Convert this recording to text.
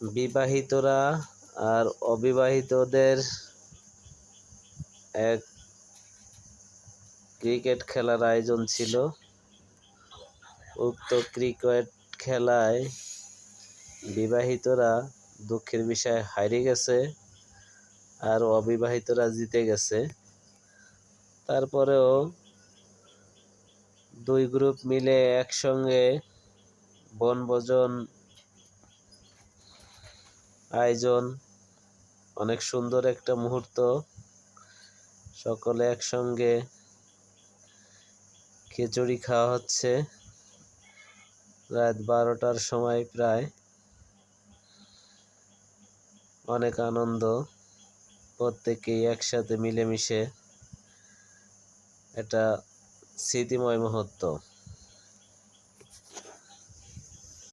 বিবাহিতরা আর অবিবাহিতদের এক ক্রিকেট খেলার আয়োজন ছিল। উক্ত ক্রিকেট খেলায় বিবাহিতরা দুঃখের বিষয়ে হারে গেছে আর অবিবাহিতরা জিতে গেছে। তারপরেও দুই গ্রুপ মিলে একসঙ্গে বনভোজন আয়োজন, অনেক সুন্দর একটা মুহূর্ত। সকলে একসঙ্গে খিচুড়ি খাওয়া হচ্ছে রাত 12টার সময় প্রায়। অনেক আনন্দ, প্রত্যেকেই একসাথে মিলেমিশে, এটা স্মৃতিময় মুহূর্ত।